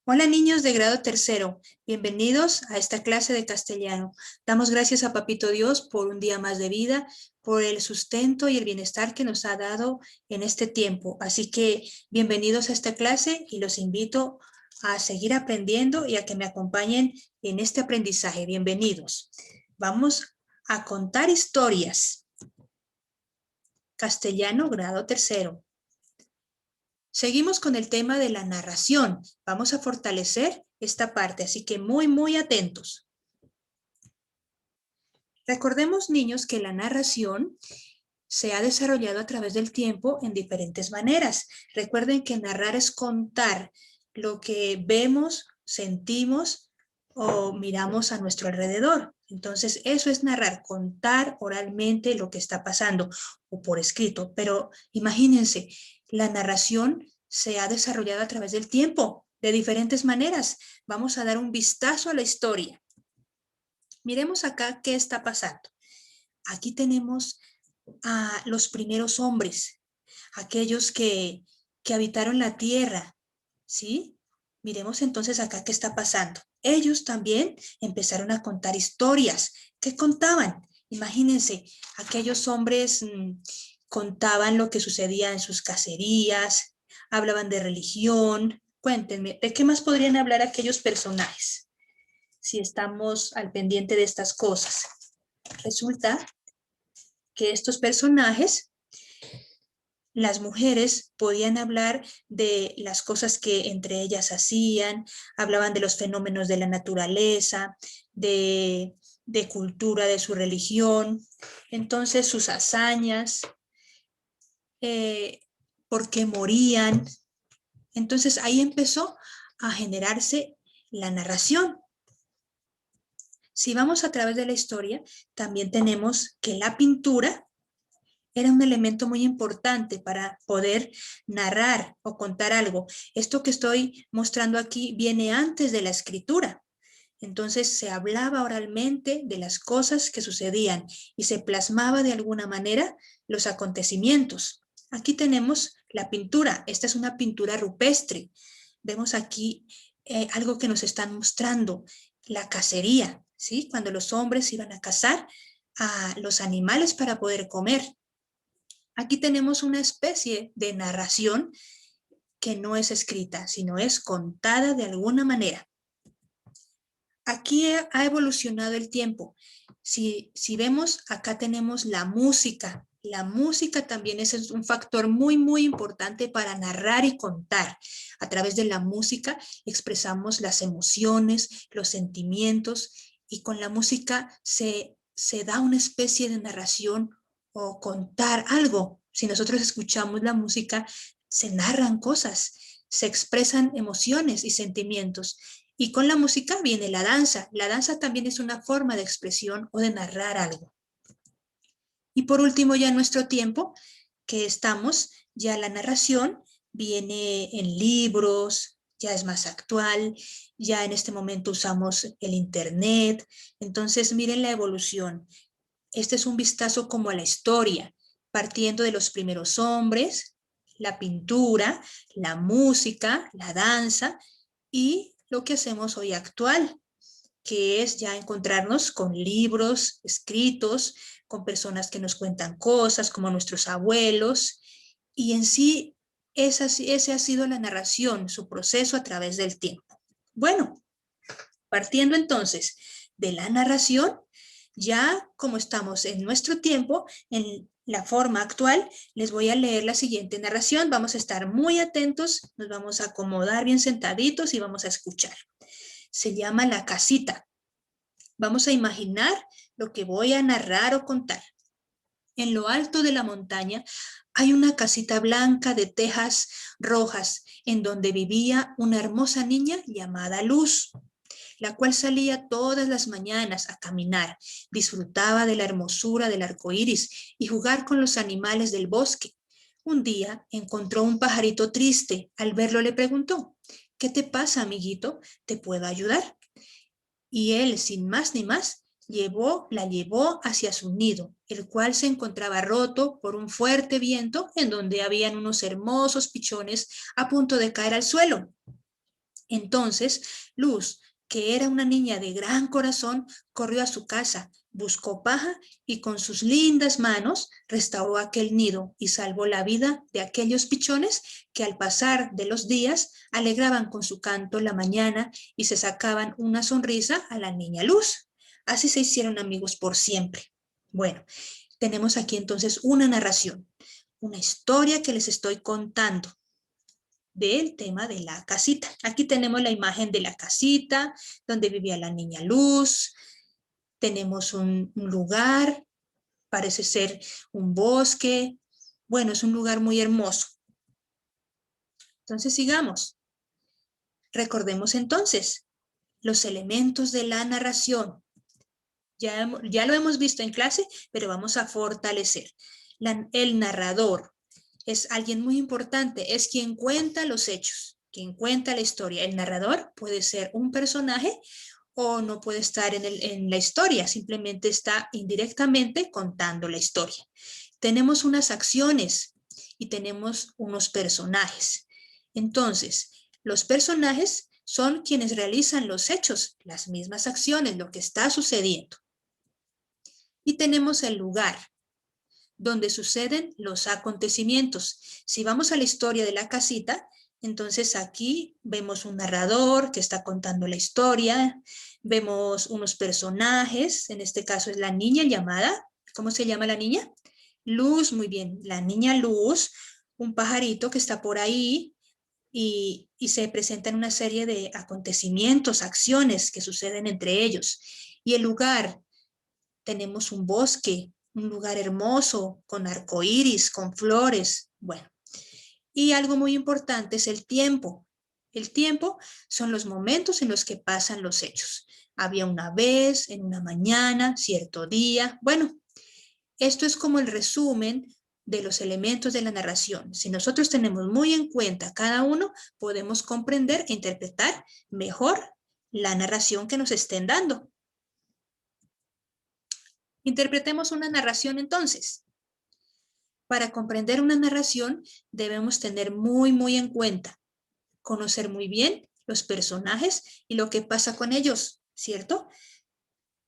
Hola niños de grado tercero, bienvenidos a esta clase de castellano. Damos gracias a Papito Dios por un día más de vida, por el sustento y el bienestar que nos ha dado en este tiempo. Así que bienvenidos a esta clase y los invito a seguir aprendiendo y a que me acompañen en este aprendizaje. Bienvenidos. Vamos a contar historias. Castellano grado tercero. Seguimos con el tema de la narración. Vamos a fortalecer esta parte, así que muy atentos. Recordemos, niños, que la narración se ha desarrollado a través del tiempo en diferentes maneras. Recuerden que narrar es contar lo que vemos, sentimos o miramos a nuestro alrededor. Entonces, eso es narrar, contar oralmente lo que está pasando o por escrito. Pero imagínense, la narración se ha desarrollado a través del tiempo de diferentes maneras. Vamos a dar un vistazo a la historia. Miremos acá qué está pasando. Aquí tenemos a los primeros hombres, aquellos que habitaron la tierra, ¿sí? Miremos entonces acá qué está pasando. Ellos también empezaron a contar historias. ¿Qué contaban? Imagínense, aquellos hombres contaban lo que sucedía en sus cacerías, hablaban de religión. Cuéntenme, ¿de qué más podrían hablar aquellos personajes? Si estamos al pendiente de estas cosas. Resulta que estos personajes, las mujeres podían hablar de las cosas que entre ellas hacían, hablaban de los fenómenos de la naturaleza, de cultura, de su religión, entonces sus hazañas, por qué morían. Entonces ahí empezó a generarse la narración. Si vamos a través de la historia, también tenemos que la pintura era un elemento muy importante para poder narrar o contar algo. Esto que estoy mostrando aquí viene antes de la escritura. Entonces se hablaba oralmente de las cosas que sucedían y se plasmaba de alguna manera los acontecimientos. Aquí tenemos la pintura. Esta es una pintura rupestre. Vemos aquí algo que nos están mostrando, la cacería, ¿sí? Cuando los hombres iban a cazar a los animales para poder comer. Aquí tenemos una especie de narración que no es escrita, sino es contada de alguna manera. Aquí ha evolucionado el tiempo. Si vemos, acá tenemos la música. La música también es un factor muy importante para narrar y contar. A través de la música expresamos las emociones, los sentimientos, y con la música se da una especie de narración o contar algo. Si nosotros escuchamos la música, se narran cosas, se expresan emociones y sentimientos. Y con la música viene la danza. La danza también es una forma de expresión o de narrar algo. Y por último, ya en nuestro tiempo que estamos, ya la narración viene en libros, ya es más actual, ya en este momento usamos el internet. Entonces, miren la evolución. Este es un vistazo como a la historia, partiendo de los primeros hombres, la pintura, la música, la danza y lo que hacemos hoy actual, que es ya encontrarnos con libros escritos, con personas que nos cuentan cosas, como nuestros abuelos, y en sí ese ha sido la narración, su proceso a través del tiempo. Bueno, partiendo entonces de la narración, ya como estamos en nuestro tiempo, en la forma actual, les voy a leer la siguiente narración. Vamos a estar muy atentos, nos vamos a acomodar bien sentaditos y vamos a escuchar. Se llama La Casita. Vamos a imaginar lo que voy a narrar o contar. En lo alto de la montaña hay una casita blanca de tejas rojas en donde vivía una hermosa niña llamada Luz, la cual salía todas las mañanas a caminar, disfrutaba de la hermosura del arco iris y jugar con los animales del bosque. Un día encontró un pajarito triste. Al verlo le preguntó: ¿qué te pasa, amiguito? ¿Te puedo ayudar? Y él, sin más ni más, la llevó hacia su nido, el cual se encontraba roto por un fuerte viento en donde habían unos hermosos pichones a punto de caer al suelo. Entonces, Luz, que era una niña de gran corazón, corrió a su casa, buscó paja y con sus lindas manos restauró aquel nido y salvó la vida de aquellos pichones que al pasar de los días alegraban con su canto la mañana y se sacaban una sonrisa a la niña Luz. Así se hicieron amigos por siempre. Bueno, tenemos aquí entonces una narración, una historia que les estoy contando del tema de la casita. Aquí tenemos la imagen de la casita donde vivía la niña Luz. Tenemos un lugar, parece ser un bosque. Bueno, es un lugar muy hermoso. Entonces sigamos. Recordemos entonces los elementos de la narración. Ya lo hemos visto en clase, pero vamos a fortalecer. El narrador es alguien muy importante, es quien cuenta los hechos, quien cuenta la historia. El narrador puede ser un personaje o no puede estar en la historia, simplemente está indirectamente contando la historia. Tenemos unas acciones y tenemos unos personajes. Entonces, los personajes son quienes realizan los hechos, las mismas acciones, lo que está sucediendo. Y tenemos el lugar donde suceden los acontecimientos. Si vamos a la historia de la casita, entonces aquí vemos un narrador que está contando la historia, vemos unos personajes, en este caso es la niña llamada, ¿cómo se llama la niña? Luz, muy bien, la niña Luz, un pajarito que está por ahí y se presentan una serie de acontecimientos, acciones que suceden entre ellos. Y el lugar, tenemos un bosque, un lugar hermoso, con arcoíris, con flores. Bueno, y algo muy importante es el tiempo. El tiempo son los momentos en los que pasan los hechos. Había una vez, en una mañana, cierto día. Bueno, esto es como el resumen de los elementos de la narración. Si nosotros tenemos muy en cuenta cada uno, podemos comprender e interpretar mejor la narración que nos estén dando. Interpretemos una narración entonces. Para comprender una narración debemos tener muy en cuenta, conocer muy bien los personajes y lo que pasa con ellos, ¿cierto?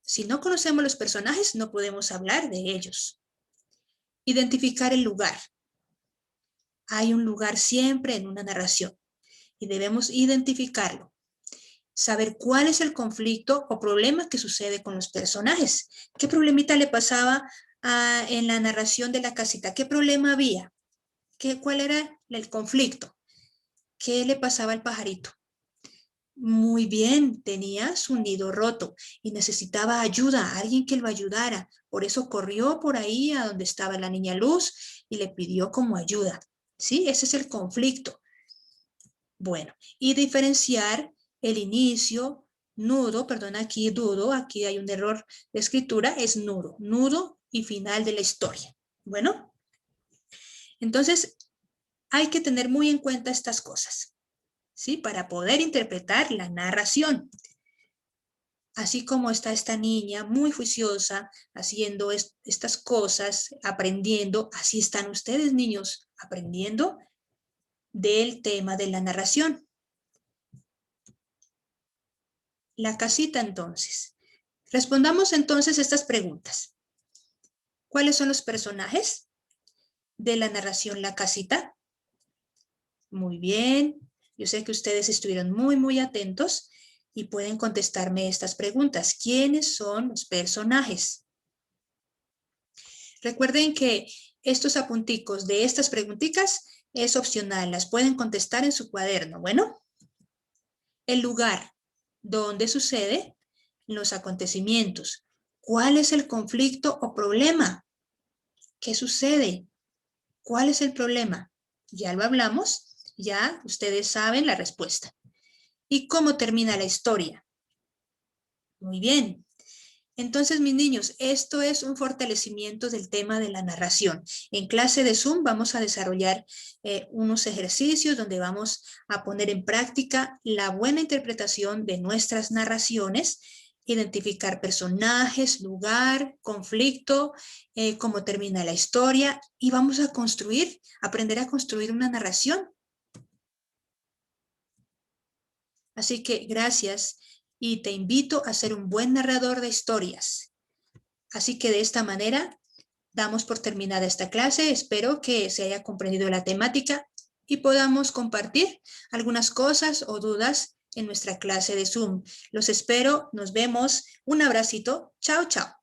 Si no conocemos los personajes, no podemos hablar de ellos. Identificar el lugar. Hay un lugar siempre en una narración y debemos identificarlo. Saber cuál es el conflicto o problema que sucede con los personajes. ¿Qué problemita le pasaba en la narración de la casita? ¿Qué problema había? ¿Cuál era el conflicto? ¿Qué le pasaba al pajarito? Muy bien, tenía su nido roto y necesitaba ayuda, alguien que lo ayudara. Por eso corrió por ahí a donde estaba la niña Luz y le pidió como ayuda. ¿Sí? Ese es el conflicto. Bueno, y diferenciar el inicio, nudo, perdón, aquí dudo, aquí hay un error de escritura, es nudo y final de la historia. Bueno, entonces hay que tener muy en cuenta estas cosas, ¿sí? Para poder interpretar la narración. Así como está esta niña muy juiciosa haciendo estas cosas, aprendiendo, así están ustedes, niños, aprendiendo del tema de la narración. La casita, entonces. Respondamos entonces estas preguntas. ¿Cuáles son los personajes de la narración La Casita? Muy bien. Yo sé que ustedes estuvieron muy atentos y pueden contestarme estas preguntas. ¿Quiénes son los personajes? Recuerden que estos apunticos de estas preguntitas es opcional. Las pueden contestar en su cuaderno. Bueno, el lugar donde sucede los acontecimientos. ¿Cuál es el conflicto o problema? ¿Qué sucede? ¿Cuál es el problema? Ya lo hablamos, ya ustedes saben la respuesta. ¿Y cómo termina la historia? Muy bien. Entonces, mis niños, esto es un fortalecimiento del tema de la narración. En clase de Zoom vamos a desarrollar unos ejercicios donde vamos a poner en práctica la buena interpretación de nuestras narraciones, identificar personajes, lugar, conflicto, cómo termina la historia y vamos a aprender a construir una narración. Así que gracias y te invito a ser un buen narrador de historias. Así que de esta manera damos por terminada esta clase. Espero que se haya comprendido la temática y podamos compartir algunas cosas o dudas en nuestra clase de Zoom. Los espero, nos vemos. Un abracito. Chao, chao.